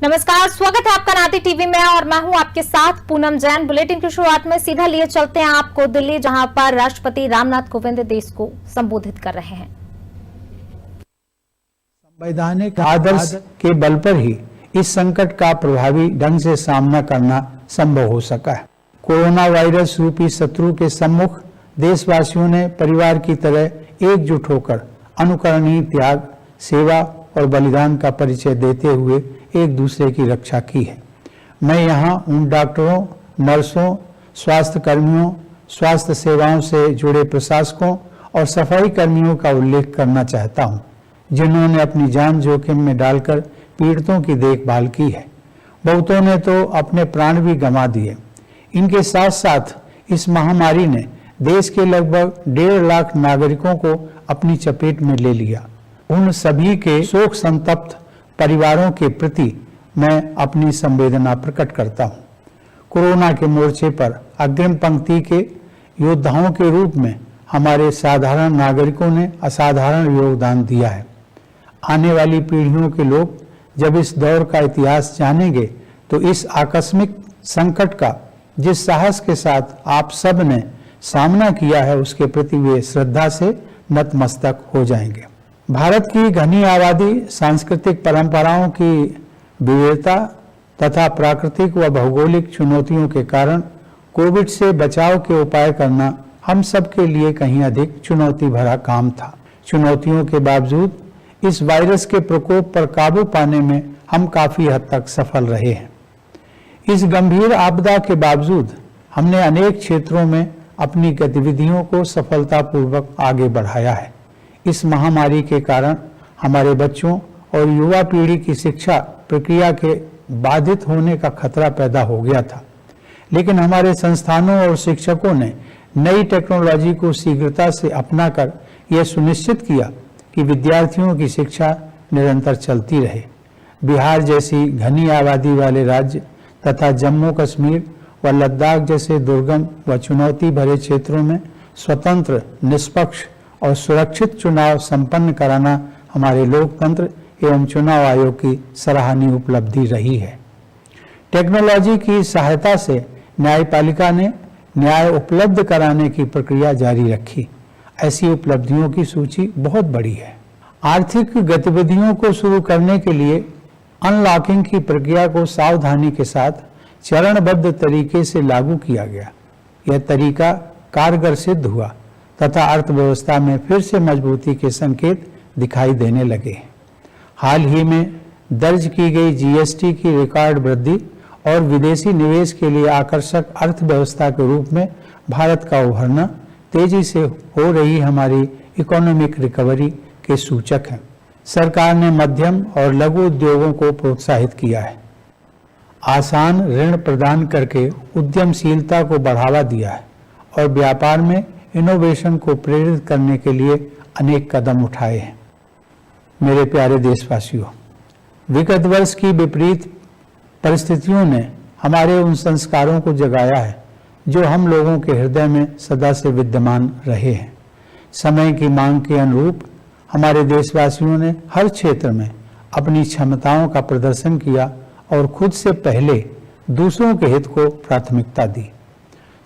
नमस्कार, स्वागत है आपका नाती टीवी में और मैं हूं आपके साथ पूनम जैन। बुलेटिन की शुरुआत में सीधा लिए चलते हैं आपको दिल्ली, जहां पर राष्ट्रपति रामनाथ कोविंद देश को संबोधित कर रहे हैं। संवैधानिक आदर्श के बल पर ही इस संकट का प्रभावी ढंग से सामना करना संभव हो सका है। कोरोना वायरस रूपी शत्रु के सम्मुख देशवासियों ने परिवार की तरह एकजुट होकर अनुकरणीय त्याग, सेवा और बलिदान का परिचय देते हुए एक दूसरे की रक्षा की है। मैं यहाँ उन डॉक्टरों, नर्सों, स्वास्थ्य कर्मियों, स्वास्थ्य सेवाओं से जुड़े प्रशासकों और सफाई कर्मियों का उल्लेख करना चाहता हूँ, जिन्होंने अपनी जान जोखिम में डालकर पीड़ितों की देखभाल की है। बहुतों ने तो अपने प्राण भी गंवा दिए। इनके साथ साथ इस महामारी ने देश के लगभग 1.5 लाख नागरिकों को अपनी चपेट में ले लिया। उन सभी के शोक संतप्त परिवारों के प्रति मैं अपनी संवेदना प्रकट करता हूँ। कोरोना के मोर्चे पर अग्रिम पंक्ति के योद्धाओं के रूप में हमारे साधारण नागरिकों ने असाधारण योगदान दिया है। आने वाली पीढ़ियों के लोग जब इस दौर का इतिहास जानेंगे तो इस आकस्मिक संकट का जिस साहस के साथ आप सब ने सामना किया है, उसके प्रति वे श्रद्धा से नतमस्तक हो जाएंगे। भारत की घनी आबादी, सांस्कृतिक परंपराओं की विविधता तथा प्राकृतिक व भौगोलिक चुनौतियों के कारण कोविड से बचाव के उपाय करना हम सब के लिए कहीं अधिक चुनौती भरा काम था। चुनौतियों के बावजूद इस वायरस के प्रकोप पर काबू पाने में हम काफी हद तक सफल रहे हैं। इस गंभीर आपदा के बावजूद हमने अनेक क्षेत्रों में अपनी गतिविधियों को सफलतापूर्वक आगे बढ़ाया है। इस महामारी के कारण हमारे बच्चों और युवा पीढ़ी की शिक्षा प्रक्रिया के बाधित होने का खतरा पैदा हो गया था, लेकिन हमारे संस्थानों और शिक्षकों ने नई टेक्नोलॉजी को शीघ्रता से अपनाकर यह सुनिश्चित किया कि विद्यार्थियों की शिक्षा निरंतर चलती रहे। बिहार जैसी घनी आबादी वाले राज्य तथा जम्मू कश्मीर व लद्दाख जैसे दुर्गम व चुनौती भरे क्षेत्रों में स्वतंत्र, निष्पक्ष और सुरक्षित चुनाव संपन्न कराना हमारे लोकतंत्र एवं चुनाव आयोग की सराहनीय उपलब्धि रही है। टेक्नोलॉजी की सहायता से न्यायपालिका ने न्याय उपलब्ध कराने की प्रक्रिया जारी रखी। ऐसी उपलब्धियों की सूची बहुत बड़ी है। आर्थिक गतिविधियों को शुरू करने के लिए अनलॉकिंग की प्रक्रिया को सावधानी के साथ चरणबद्ध तरीके से लागू किया गया। यह तरीका कारगर सिद्ध हुआ तथा अर्थव्यवस्था में फिर से मजबूती के संकेत दिखाई देने लगे। हाल ही में दर्ज की गई जीएसटी की रिकॉर्ड वृद्धि और विदेशी निवेश के लिए आकर्षक अर्थव्यवस्था के रूप में भारत का उभरना तेजी से हो रही हमारी इकोनॉमिक रिकवरी के सूचक हैं। सरकार ने मध्यम और लघु उद्योगों को प्रोत्साहित किया है। आसान ऋण प्रदान करके उद्यमशीलता को बढ़ावा दिया है और व्यापार में इनोवेशन को प्रेरित करने के लिए अनेक कदम उठाए हैं। मेरे प्यारे देशवासियों, विगत वर्ष की विपरीत परिस्थितियों ने हमारे उन संस्कारों को जगाया है जो हम लोगों के हृदय में सदा से विद्यमान रहे हैं। समय की मांग के अनुरूप हमारे देशवासियों ने हर क्षेत्र में अपनी क्षमताओं का प्रदर्शन किया और खुद से पहले दूसरों के हित को प्राथमिकता दी।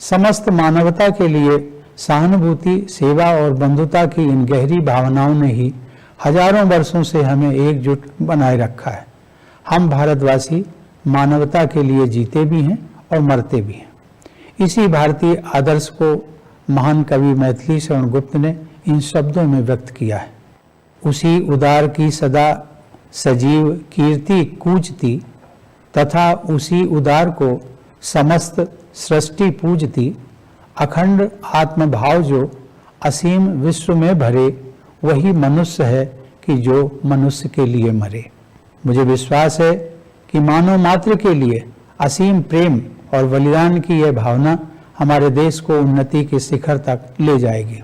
समस्त मानवता के लिए सहानुभूति, सेवा और बंधुता की इन गहरी भावनाओं ने ही हजारों वर्षों से हमें एकजुट बनाए रखा है। हम भारतवासी मानवता के लिए जीते भी हैं और मरते भी हैं। इसी भारतीय आदर्श को महान कवि मैथिली शरण गुप्त ने इन शब्दों में व्यक्त किया है। उसी उदार की सदा सजीव कीर्ति कूजती तथा उसी उदार को समस्त सृष्टि पूजती। अखंड आत्मभाव जो असीम विश्व में भरे, वही मनुष्य है कि जो मनुष्य के लिए मरे। मुझे विश्वास है कि मानव मात्र के लिए असीम प्रेम और बलिदान की यह भावना हमारे देश को उन्नति के शिखर तक ले जाएगी।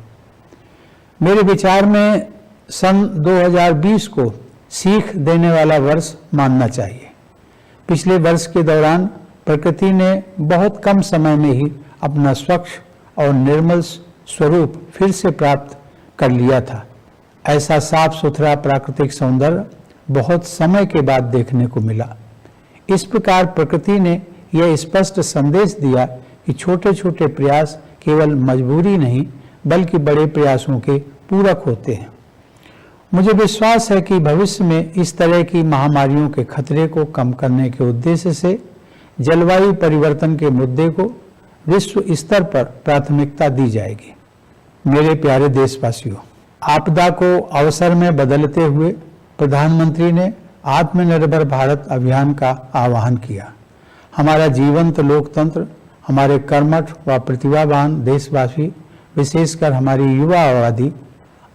मेरे विचार में सन 2020 को सीख देने वाला वर्ष मानना चाहिए। पिछले वर्ष के दौरान प्रकृति ने बहुत कम समय में ही अपना स्वच्छ और निर्मल स्वरूप फिर से प्राप्त कर लिया था। ऐसा साफ सुथरा प्राकृतिक सौंदर्य बहुत समय के बाद देखने को मिला। इस प्रकार प्रकृति ने यह स्पष्ट संदेश दिया कि छोटे छोटे प्रयास केवल मजबूरी नहीं बल्कि बड़े प्रयासों के पूरक होते हैं। मुझे विश्वास है कि भविष्य में इस तरह की महामारियों के खतरे को कम करने के उद्देश्य से जलवायु परिवर्तन के मुद्दे को विश्व स्तर पर प्राथमिकता दी जाएगी। मेरे प्यारे देशवासियों, आपदा को अवसर में बदलते हुए प्रधानमंत्री ने आत्मनिर्भर भारत अभियान का आह्वान किया। हमारा जीवंत लोकतंत्र, हमारे कर्मठ व प्रतिभावान देशवासी, विशेषकर हमारी युवा आबादी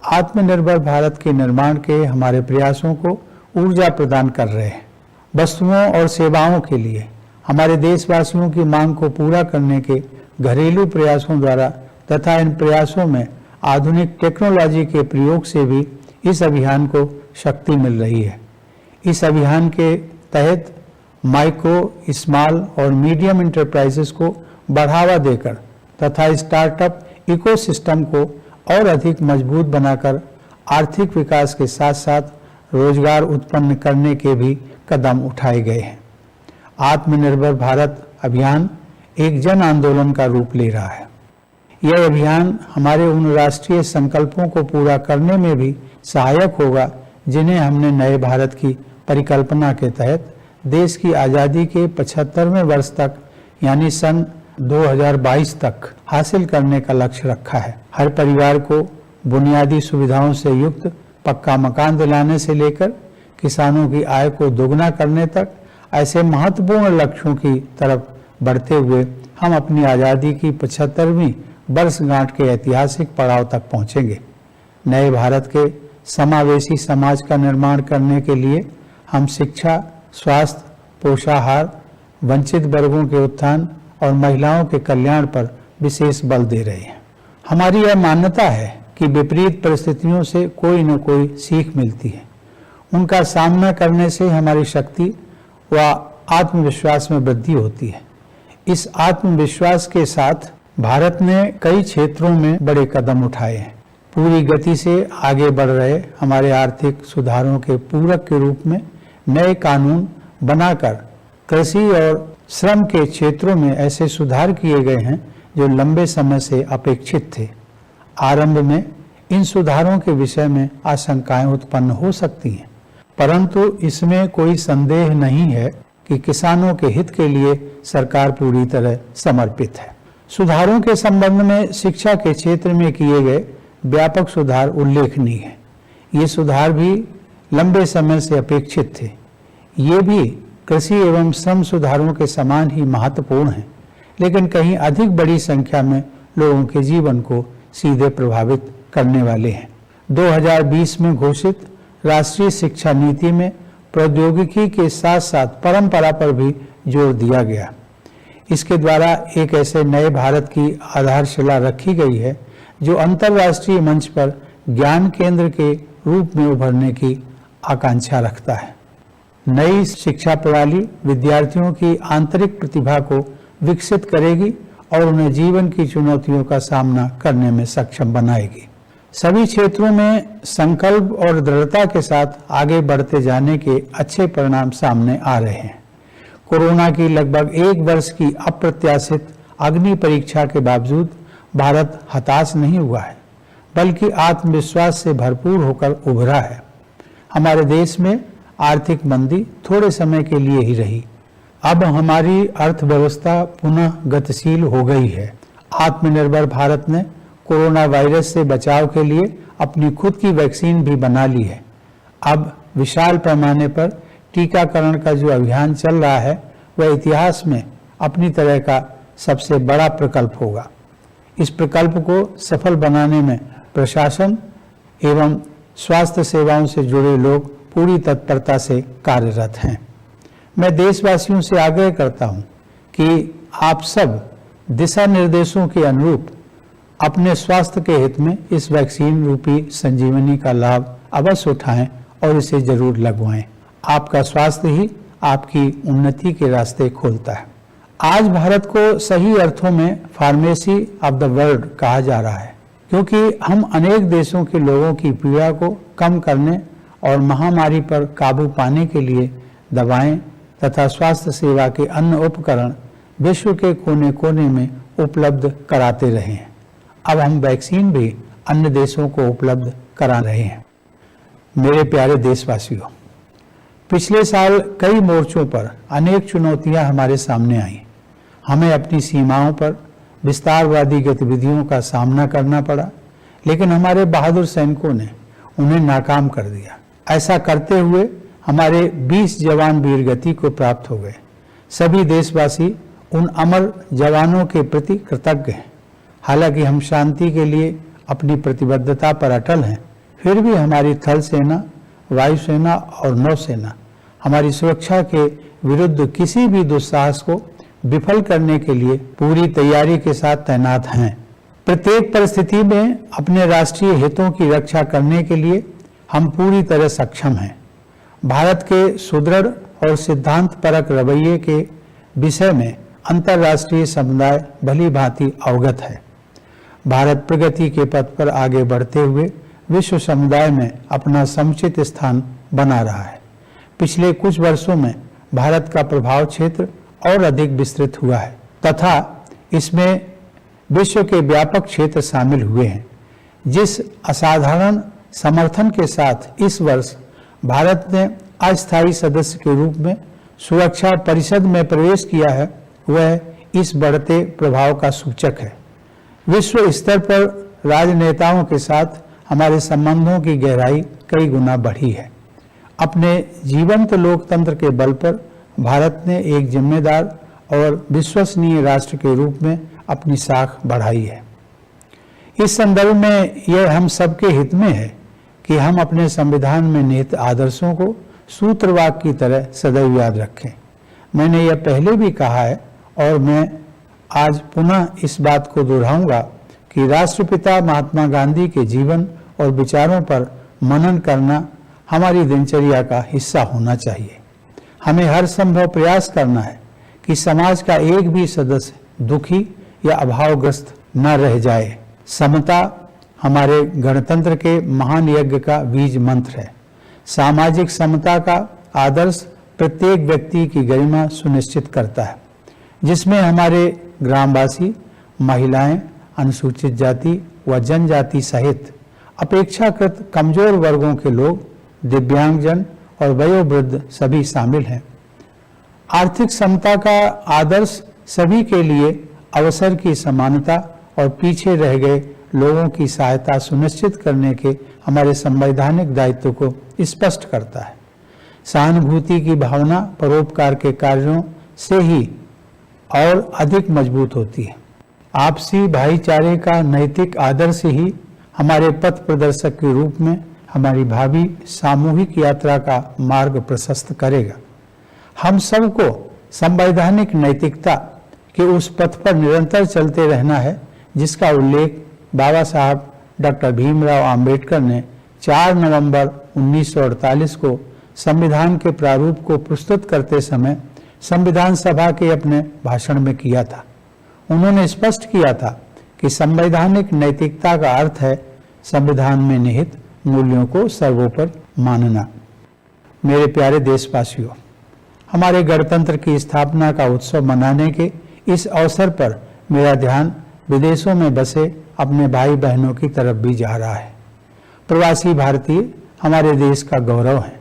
आत्मनिर्भर भारत के निर्माण के हमारे प्रयासों को ऊर्जा प्रदान कर रहे हैं। वस्तुओं और सेवाओं के लिए हमारे देशवासियों की मांग को पूरा करने के घरेलू प्रयासों द्वारा तथा इन प्रयासों में आधुनिक टेक्नोलॉजी के प्रयोग से भी इस अभियान को शक्ति मिल रही है। इस अभियान के तहत माइक्रो, स्मॉल और मीडियम इंटरप्राइजेस को बढ़ावा देकर तथा स्टार्टअप इकोसिस्टम को और अधिक मजबूत बनाकर आर्थिक विकास के साथ साथ रोजगार उत्पन्न करने के भी कदम उठाए गए हैं। आत्मनिर्भर भारत अभियान एक जन आंदोलन का रूप ले रहा है। यह अभियान हमारे उन राष्ट्रीय संकल्पों को पूरा करने में भी सहायक होगा जिन्हें हमने नए भारत की परिकल्पना के तहत देश की आज़ादी के 75वें वर्ष तक यानी सन 2022 तक हासिल करने का लक्ष्य रखा है। हर परिवार को बुनियादी सुविधाओं से युक्त पक्का मकान दिलाने से लेकर किसानों की आय को दोगुना करने तक ऐसे महत्वपूर्ण लक्ष्यों की तरफ बढ़ते हुए हम अपनी आज़ादी की 75वीं वर्षगांठ के ऐतिहासिक पड़ाव तक पहुंचेंगे। नए भारत के समावेशी समाज का निर्माण करने के लिए हम शिक्षा, स्वास्थ्य, पोषाहार, वंचित वर्गों के उत्थान और महिलाओं के कल्याण पर विशेष बल दे रहे हैं। हमारी यह मान्यता है कि विपरीत परिस्थितियों से कोई न कोई सीख मिलती है। उनका सामना करने से हमारी शक्ति व आत्मविश्वास में वृद्धि होती है। इस आत्मविश्वास के साथ भारत ने कई क्षेत्रों में बड़े कदम उठाए हैं। पूरी गति से आगे बढ़ रहे हमारे आर्थिक सुधारों के पूरक के रूप में नए कानून बनाकर कृषि और श्रम के क्षेत्रों में ऐसे सुधार किए गए हैं जो लंबे समय से अपेक्षित थे। आरंभ में इन सुधारों के विषय में आशंकाएं उत्पन्न हो सकती हैं, परंतु इसमें कोई संदेह नहीं है कि किसानों के हित के लिए सरकार पूरी तरह समर्पित है। सुधारों के संबंध में शिक्षा के क्षेत्र में किए गए व्यापक सुधार उल्लेखनीय है। ये सुधार भी लंबे समय से अपेक्षित थे। ये भी कृषि एवं श्रम सुधारों के समान ही महत्वपूर्ण हैं, लेकिन कहीं अधिक बड़ी संख्या में लोगों के जीवन को सीधे प्रभावित करने वाले हैं। 2020 में घोषित राष्ट्रीय शिक्षा नीति में प्रौद्योगिकी के साथ साथ परंपरा पर भी जोर दिया गया। इसके द्वारा एक ऐसे नए भारत की आधारशिला रखी गई है जो अंतर्राष्ट्रीय मंच पर ज्ञान केंद्र के रूप में उभरने की आकांक्षा रखता है। नई शिक्षा प्रणाली विद्यार्थियों की आंतरिक प्रतिभा को विकसित करेगी और उन्हें जीवन की चुनौतियों का सामना करने में सक्षम बनाएगी। सभी क्षेत्रों में संकल्प और दृढ़ता के साथ आगे बढ़ते जाने के अच्छे परिणाम सामने आ रहे हैं। कोरोना की लगभग एक वर्ष की अप्रत्याशित अग्नि परीक्षा के बावजूद भारत हताश नहीं हुआ है, बल्कि आत्मविश्वास से भरपूर होकर उभरा है। हमारे देश में आर्थिक मंदी थोड़े समय के लिए ही रही। अब हमारी अर्थव्यवस्था पुनः गतिशील हो गई है। आत्मनिर्भर भारत ने कोरोना वायरस से बचाव के लिए अपनी खुद की वैक्सीन भी बना ली है। अब विशाल पैमाने पर टीकाकरण का जो अभियान चल रहा है वह इतिहास में अपनी तरह का सबसे बड़ा प्रकल्प होगा। इस प्रकल्प को सफल बनाने में प्रशासन एवं स्वास्थ्य सेवाओं से जुड़े लोग पूरी तत्परता से कार्यरत हैं। मैं देशवासियों से आग्रह करता हूं कि आप सब दिशा निर्देशों के अनुरूप अपने स्वास्थ्य के हित में इस वैक्सीन रूपी संजीवनी का लाभ अवश्य उठाएं और इसे जरूर लगवाएं। आपका स्वास्थ्य ही आपकी उन्नति के रास्ते खोलता है। आज भारत को सही अर्थों में फार्मेसी ऑफ द वर्ल्ड कहा जा रहा है, क्योंकि हम अनेक देशों के लोगों की पीड़ा को कम करने और महामारी पर काबू पाने के लिए दवाएं, तथा स्वास्थ्य सेवा के अन्य उपकरण विश्व के कोने कोने में उपलब्ध कराते रहे हैं। अब हम वैक्सीन भी अन्य देशों को उपलब्ध करा रहे हैं। मेरे प्यारे देशवासियों, पिछले साल कई मोर्चों पर अनेक चुनौतियां हमारे सामने आईं। हमें अपनी सीमाओं पर विस्तारवादी गतिविधियों का सामना करना पड़ा, लेकिन हमारे बहादुर सैनिकों ने उन्हें नाकाम कर दिया। ऐसा करते हुए हमारे 20 जवान वीर गति को प्राप्त हो गए। सभी देशवासी उन अमर जवानों के प्रति कृतज्ञ हैं। हालांकि हम शांति के लिए अपनी प्रतिबद्धता पर अटल हैं, फिर भी हमारी थल सेना, वायुसेना और नौसेना हमारी सुरक्षा के विरुद्ध किसी भी दुस्साहस को विफल करने के लिए पूरी तैयारी के साथ तैनात हैं। प्रत्येक परिस्थिति में अपने राष्ट्रीय हितों की रक्षा करने के लिए हम पूरी तरह सक्षम हैं। भारत के सुदृढ़ और सिद्धांत परक रवैये के विषय में अंतर्राष्ट्रीय समुदाय भली भांति अवगत है। भारत प्रगति के पथ पर आगे बढ़ते हुए विश्व समुदाय में अपना समुचित स्थान बना रहा है। पिछले कुछ वर्षों में भारत का प्रभाव क्षेत्र और अधिक विस्तृत हुआ है तथा इसमें विश्व के व्यापक क्षेत्र शामिल हुए हैं। जिस असाधारण समर्थन के साथ इस वर्ष भारत ने अस्थायी सदस्य के रूप में सुरक्षा परिषद में प्रवेश किया है, वह इस बढ़ते प्रभाव का सूचक है। विश्व स्तर पर राजनेताओं के साथ हमारे संबंधों की गहराई कई गुना बढ़ी है। अपने जीवंत लोकतंत्र के बल पर भारत ने एक जिम्मेदार और विश्वसनीय राष्ट्र के रूप में अपनी साख बढ़ाई है। इस संदर्भ में यह हम सबके हित में है कि हम अपने संविधान में निहित आदर्शों को सूत्रवाक्य की तरह सदैव याद रखें। मैंने यह पहले भी कहा है और मैं आज पुनः इस बात को दोहराऊंगा कि राष्ट्रपिता महात्मा गांधी के जीवन और विचारों पर मनन करना हमारी दिनचर्या का हिस्सा होना चाहिए। हमें हर संभव प्रयास करना है कि समाज का एक भी सदस्य दुखी या अभावग्रस्त न रह जाए। समता हमारे गणतंत्र के महान यज्ञ का बीज मंत्र है। सामाजिक समता का आदर्श प्रत्येक व्यक्ति की गरिमा सुनिश्चित करता है, जिसमें हमारे ग्रामवासी, महिलाएं, अनुसूचित जाति व जनजाति सहित अपेक्षाकृत कमजोर वर्गों के लोग, दिव्यांगजन और वयोवृद्ध सभी शामिल हैं। आर्थिक समता का आदर्श सभी के लिए अवसर की समानता और पीछे रह गए लोगों की सहायता सुनिश्चित करने के हमारे संवैधानिक दायित्व को स्पष्ट करता है। सहानुभूति की भावना परोपकार के कार्यों से ही और अधिक मजबूत होती है। आपसी भाईचारे का नैतिक आदर्श ही हमारे पथ प्रदर्शक के रूप में हमारी भावी सामूहिक यात्रा का मार्ग प्रशस्त करेगा। हम सबको संवैधानिक नैतिकता के उस पथ पर निरंतर चलते रहना है जिसका उल्लेख बाबा साहब डॉक्टर भीमराव अंबेडकर ने 4 नवंबर 1948 को संविधान के प्रारूप को प्रस्तुत करते समय संविधान सभा के अपने भाषण में किया था। उन्होंने स्पष्ट किया था कि संवैधानिक नैतिकता का अर्थ है संविधान में निहित मूल्यों को सर्वोपरि मानना। मेरे प्यारे देशवासियों, हमारे गणतंत्र की स्थापना का उत्सव मनाने के इस अवसर पर मेरा ध्यान विदेशों में बसे अपने भाई बहनों की तरफ भी जा रहा है। प्रवासी भारतीय हमारे देश का गौरव है।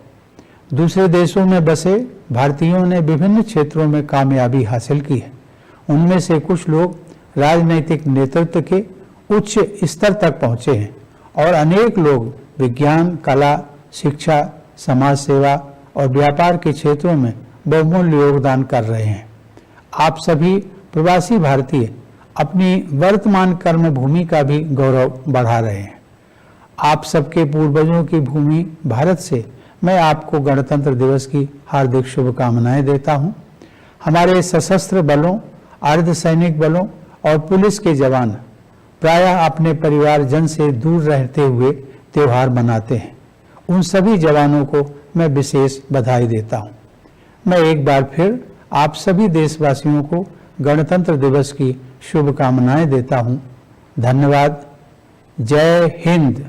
दूसरे देशों में बसे भारतीयों ने विभिन्न क्षेत्रों में कामयाबी हासिल की है। उनमें से कुछ लोग राजनैतिक नेतृत्व के उच्च स्तर तक पहुंचे हैं और अनेक लोग विज्ञान, कला, शिक्षा, समाज सेवा और व्यापार के क्षेत्रों में बहुमूल्य योगदान कर रहे हैं। आप सभी प्रवासी भारतीय अपनी वर्तमान कर्म भूमि का भी गौरव बढ़ा रहे हैं। आप सबके पूर्वजों की भूमि भारत से मैं आपको गणतंत्र दिवस की हार्दिक शुभकामनाएं देता हूं। हमारे सशस्त्र बलों, अर्धसैनिक बलों और पुलिस के जवान प्रायः अपने परिवारजन से दूर रहते हुए त्योहार मनाते हैं। उन सभी जवानों को मैं विशेष बधाई देता हूं। मैं एक बार फिर आप सभी देशवासियों को गणतंत्र दिवस की शुभकामनाएं देता हूं। धन्यवाद। जय हिंद।